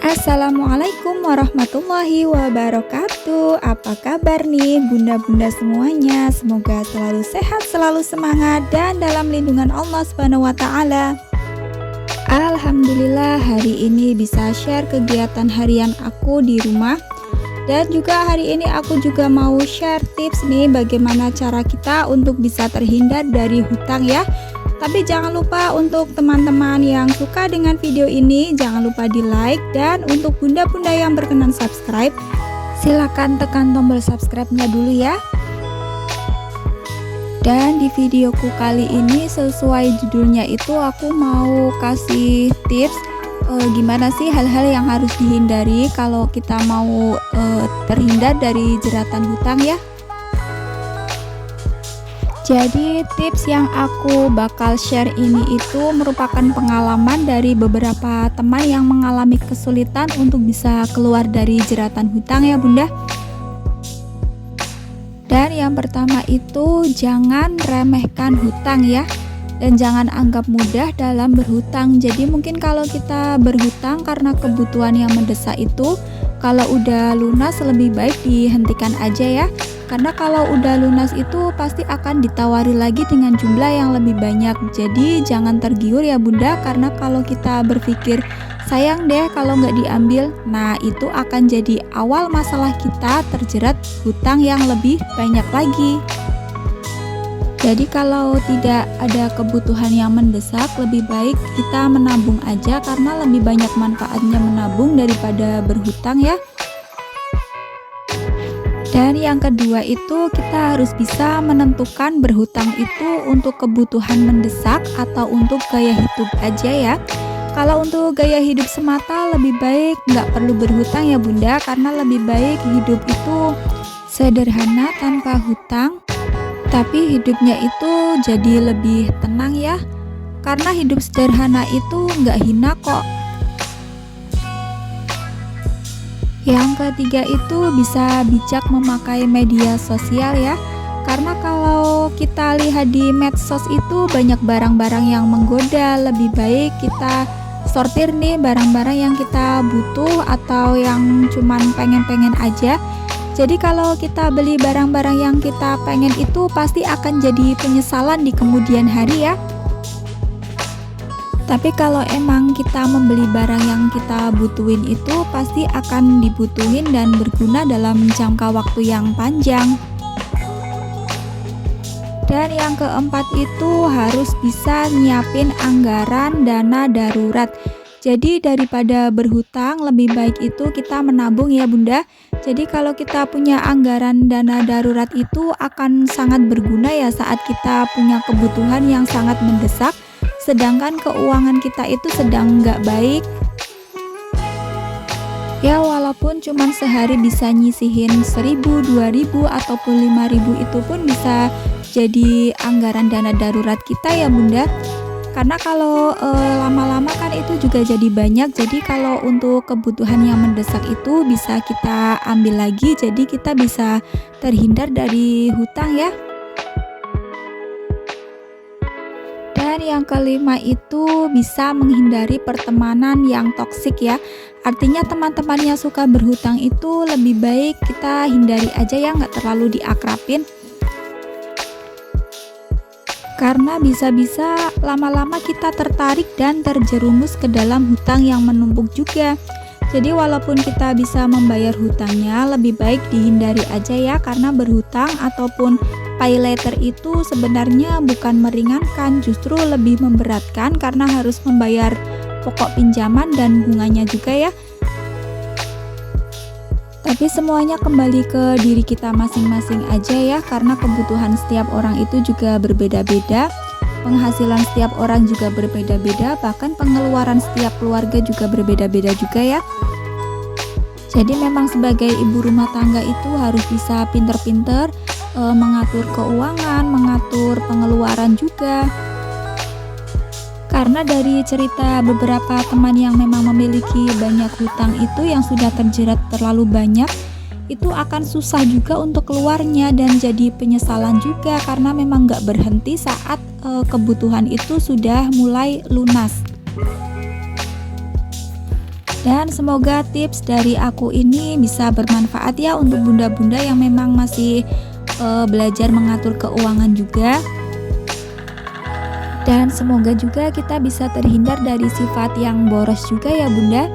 Assalamualaikum warahmatullahi wabarakatuh. Apa kabar nih bunda-bunda semuanya? Semoga selalu sehat, selalu semangat, dan dalam lindungan Allah Subhanahu wa Ta'ala. Alhamdulillah, hari ini bisa share kegiatan harian aku di rumah. Dan juga hari ini aku juga mau share tips nih bagaimana cara kita untuk bisa terhindar dari hutang ya. Tapi jangan lupa untuk teman-teman yang suka dengan video ini, jangan lupa di like. Dan untuk bunda-bunda yang berkenan subscribe, silakan tekan tombol subscribe-nya dulu ya. Dan di videoku kali ini sesuai judulnya itu aku mau kasih tips gimana sih hal-hal yang harus dihindari kalau kita mau terhindar dari jeratan hutang ya. Jadi tips yang aku bakal share ini itu merupakan pengalaman dari beberapa teman yang mengalami kesulitan untuk bisa keluar dari jeratan hutang ya bunda. Dan yang pertama itu jangan remehkan hutang ya. Dan jangan anggap mudah dalam berhutang. Jadi mungkin kalau kita berhutang karena kebutuhan yang mendesak itu, kalau udah lunas lebih baik dihentikan aja ya. Karena kalau udah lunas itu pasti akan ditawari lagi dengan jumlah yang lebih banyak. Jadi jangan tergiur ya bunda, karena kalau kita berpikir sayang deh kalau nggak diambil, nah itu akan jadi awal masalah kita terjerat hutang yang lebih banyak lagi. Jadi kalau tidak ada kebutuhan yang mendesak, lebih baik kita menabung aja karena lebih banyak manfaatnya menabung daripada berhutang ya. Dan yang kedua itu kita harus bisa menentukan berhutang itu untuk kebutuhan mendesak atau untuk gaya hidup aja ya. Kalau untuk gaya hidup semata lebih baik nggak perlu berhutang ya bunda, karena lebih baik hidup itu sederhana tanpa hutang, tapi hidupnya itu jadi lebih tenang ya. Karena hidup sederhana itu nggak hina kok. Yang ketiga itu bisa bijak memakai media sosial ya. Karena kalau kita lihat di medsos itu banyak barang-barang yang menggoda. Lebih baik kita sortir nih barang-barang yang kita butuh atau yang cuman pengen-pengen aja. Jadi kalau kita beli barang-barang yang kita pengen itu pasti akan jadi penyesalan di kemudian hari ya. Tapi kalau emang kita membeli barang yang kita butuhin itu pasti akan dibutuhin dan berguna dalam jangka waktu yang panjang. Dan yang keempat itu harus bisa nyiapin anggaran dana darurat. Jadi daripada berhutang lebih baik itu kita menabung ya bunda. Jadi kalau kita punya anggaran dana darurat itu akan sangat berguna ya saat kita punya kebutuhan yang sangat mendesak. Sedangkan keuangan kita itu sedang nggak baik ya, walaupun cuman sehari bisa nyisihin 1.000, 2.000 ataupun 5.000 itu pun bisa jadi anggaran dana darurat kita ya bunda. Karena kalau lama-lama kan itu juga jadi banyak. Jadi kalau untuk kebutuhan yang mendesak itu bisa kita ambil lagi, jadi kita bisa terhindar dari hutang ya. Dan yang kelima itu bisa menghindari pertemanan yang toksik ya. Artinya teman-teman yang suka berhutang itu lebih baik kita hindari aja ya, nggak terlalu diakrabin. Karena bisa-bisa lama-lama kita tertarik dan terjerumus ke dalam hutang yang menumpuk juga. Jadi walaupun kita bisa membayar hutangnya, lebih baik dihindari aja ya, karena berhutang ataupun pay later itu sebenarnya bukan meringankan, justru lebih memberatkan karena harus membayar pokok pinjaman dan bunganya juga ya. Tapi semuanya kembali ke diri kita masing-masing aja ya, karena kebutuhan setiap orang itu juga berbeda-beda, penghasilan setiap orang juga berbeda-beda, bahkan pengeluaran setiap keluarga juga berbeda-beda juga ya. Jadi memang sebagai ibu rumah tangga itu harus bisa pinter-pinter mengatur keuangan, mengatur pengeluaran juga. Karena dari cerita beberapa teman yang memang memiliki banyak hutang itu yang sudah terjerat terlalu banyak, itu akan susah juga untuk keluarnya dan jadi penyesalan juga karena memang nggak berhenti saat kebutuhan itu sudah mulai lunas. Dan semoga tips dari aku ini bisa bermanfaat ya untuk bunda-bunda yang memang masih belajar mengatur keuangan juga. Dan semoga juga kita bisa terhindar dari sifat yang boros juga ya bunda.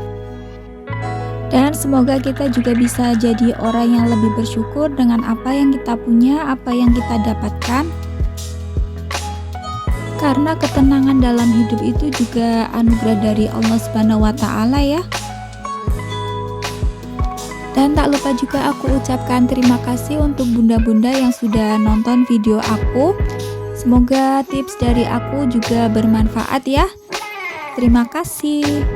Dan semoga kita juga bisa jadi orang yang lebih bersyukur dengan apa yang kita punya, apa yang kita dapatkan. Karena ketenangan dalam hidup itu juga anugerah dari Allah Subhanahu wa taala ya. Dan tak lupa juga aku ucapkan terima kasih untuk bunda-bunda yang sudah nonton video aku. Semoga tips dari aku juga bermanfaat ya. Terima kasih.